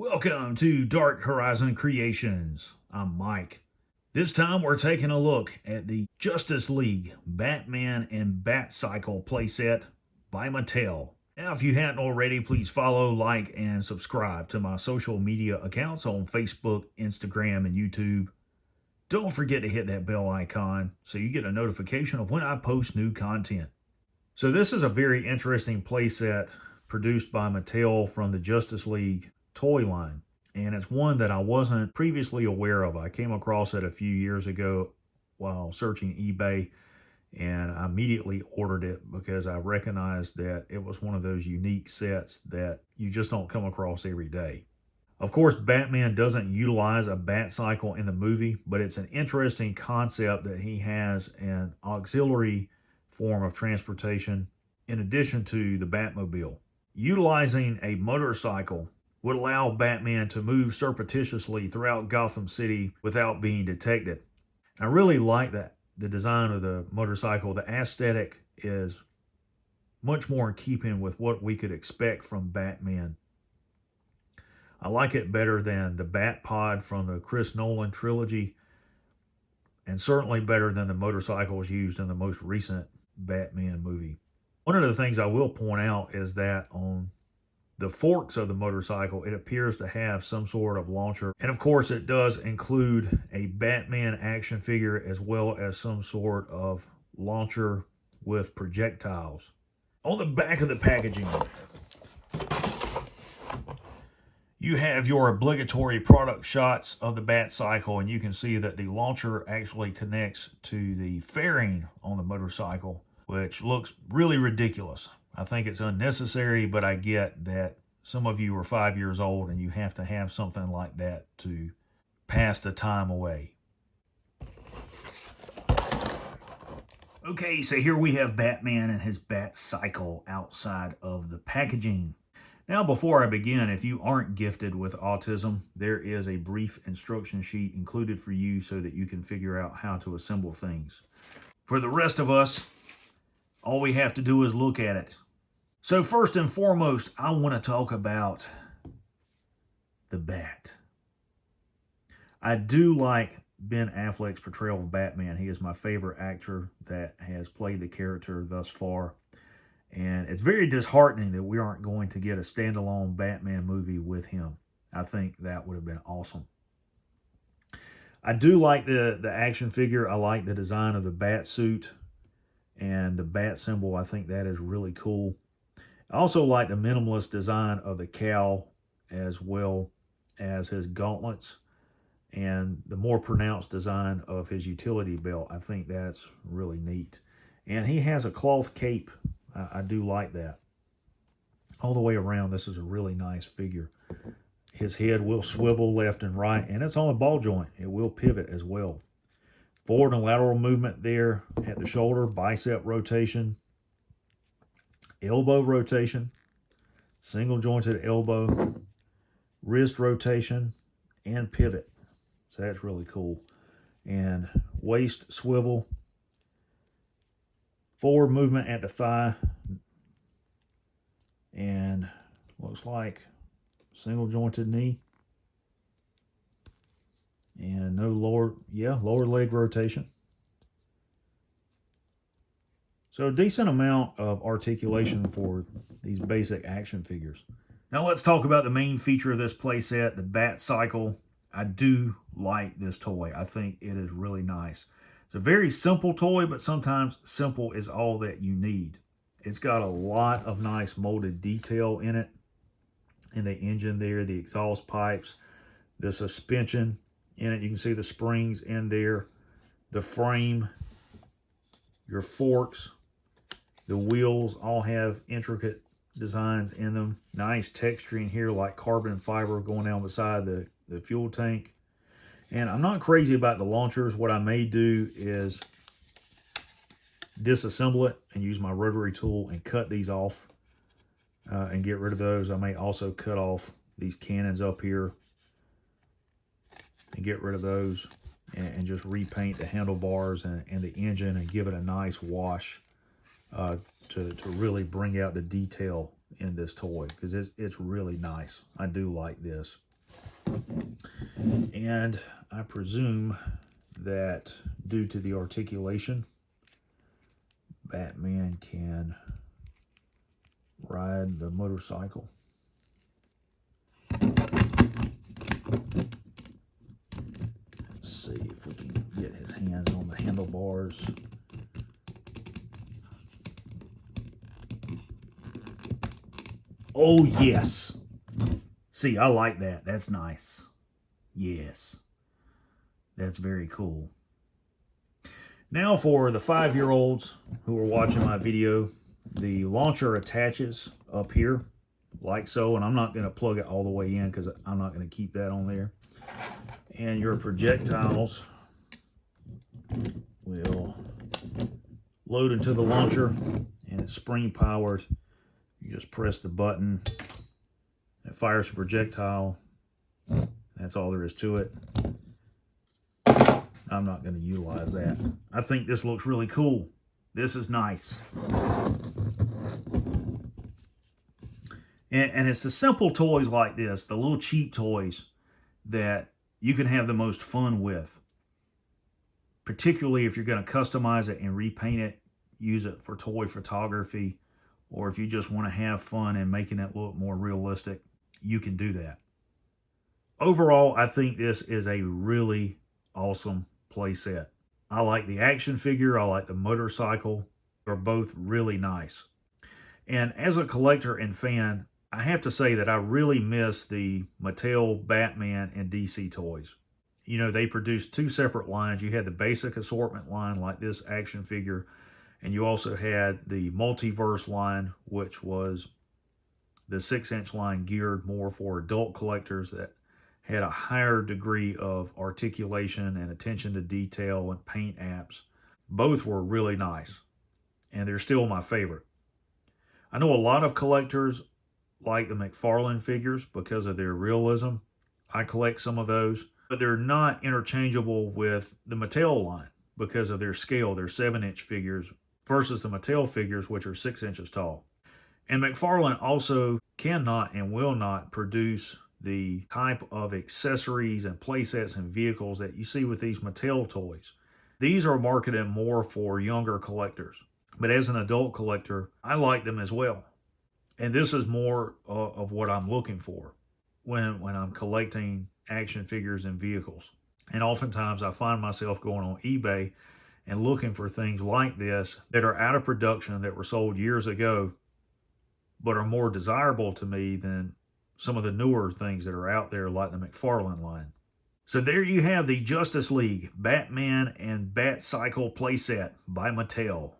Welcome to Dark Horizon Creations. I'm Mike. This time we're taking a look at the Justice League Batman and Batcycle Playset by Mattel. Now, if you hadn't already, please follow, like, and subscribe to my social media accounts on Facebook, Instagram, and YouTube. Don't forget to hit that bell icon so you get a notification of when I post new content. So this is a very interesting playset produced by Mattel from the Justice League toy line, and it's one that I wasn't previously aware of. I came across it a few years ago while searching eBay, and I immediately ordered it because I recognized that it was one of those unique sets that you just don't come across every day. Of course, Batman doesn't utilize a Batcycle in the movie, but it's an interesting concept that he has an auxiliary form of transportation in addition to the Batmobile. Utilizing a motorcycle would allow Batman to move surreptitiously throughout Gotham City without being detected. I really like that. The design of the motorcycle, the aesthetic is much more in keeping with what we could expect from Batman. I like it better than the Bat Pod from the Chris Nolan trilogy, and certainly better than the motorcycles used in the most recent Batman movie. One of the things I will point out is that on the forks of the motorcycle, it appears to have some sort of launcher. And of course, it does include a Batman action figure as well as some sort of launcher with projectiles. On the back of the packaging, you have your obligatory product shots of the Batcycle, and you can see that the launcher actually connects to the fairing on the motorcycle, which looks really ridiculous. I think it's unnecessary, but I get that some of you are 5 years old and you have to have something like that to pass the time away. Okay, so here we have Batman and his Batcycle outside of the packaging. Now, before I begin, if you aren't gifted with autism, there is a brief instruction sheet included for you so that you can figure out how to assemble things. For the rest of us, all we have to do is look at it. So first and foremost, I want to talk about the Bat. I do like Ben Affleck's portrayal of Batman. He is my favorite actor that has played the character thus far. And it's very disheartening that we aren't going to get a standalone Batman movie with him. I think that would have been awesome. I do like the action figure. I like the design of the bat suit and the bat symbol. I think that is really cool. I also like the minimalist design of the cowl as well as his gauntlets and the more pronounced design of his utility belt. I think that's really neat. And he has a cloth cape. I do like that. All the way around, this is a really nice figure. His head will swivel left and right, and it's on a ball joint. It will pivot as well. Forward and lateral movement there at the shoulder, bicep rotation, elbow rotation, single jointed elbow, wrist rotation, and pivot. So that's really cool. And waist swivel, forward movement at the thigh, and looks like single jointed knee. And no lower leg rotation. So a decent amount of articulation for these basic action figures. Now let's talk about the main feature of this playset, the Batcycle. I do like this toy. I think it is really nice. It's a very simple toy, but sometimes simple is all that you need. It's got a lot of nice molded detail in it. In the engine there, the exhaust pipes, the suspension in it. You can see the springs in there, the frame, your forks, the wheels all have intricate designs in them. Nice texturing here like carbon fiber going down beside the fuel tank. And I'm not crazy about the launchers. What I may do is disassemble it and use my rotary tool and cut these off and get rid of those. I may also cut off these cannons up here and get rid of those and just repaint the handlebars and the engine and give it a nice wash to really bring out the detail in this toy, because it's really nice. I do like this. And I presume that due to the articulation, Batman can ride the motorcycle. Let's see if we can get his hands on the handlebars. Oh, yes. See, I like that. That's nice. Yes. That's very cool. Now for the 5-year-olds who are watching my video, the launcher attaches up here like so, and I'm not going to plug it all the way in because I'm not going to keep that on there. And your projectiles will load into the launcher, and it's spring powered. You just press the button, it fires a projectile. That's all there is to it. I'm not going to utilize that. I think this looks really cool. This is nice. And it's the simple toys like this, the little cheap toys, that you can have the most fun with. Particularly if you're going to customize it and repaint it, use it for toy photography, or if you just want to have fun and making it look more realistic, you can do that. Overall, I think this is a really awesome playset. I like the action figure, I like the motorcycle. They're both really nice. And as a collector and fan, I have to say that I really miss the Mattel Batman and DC toys. You know, they produced 2 separate lines. You had the basic assortment line like this action figure, and you also had the multiverse line, which was the 6-inch line geared more for adult collectors that had a higher degree of articulation and attention to detail and paint apps. Both were really nice, and they're still my favorite. I know a lot of collectors like the McFarlane figures because of their realism. I collect some of those, but they're not interchangeable with the Mattel line because of their scale. They're 7-inch figures versus the Mattel figures, which are 6 inches tall. And McFarlane also cannot and will not produce the type of accessories and playsets and vehicles that you see with these Mattel toys. These are marketed more for younger collectors. But as an adult collector, I like them as well. And this is more of what I'm looking for when I'm collecting action figures and vehicles. And oftentimes I find myself going on eBay and looking for things like this that are out of production, that were sold years ago, but are more desirable to me than some of the newer things that are out there like the McFarlane line. So there you have the Justice League Batman and Batcycle playset by Mattel.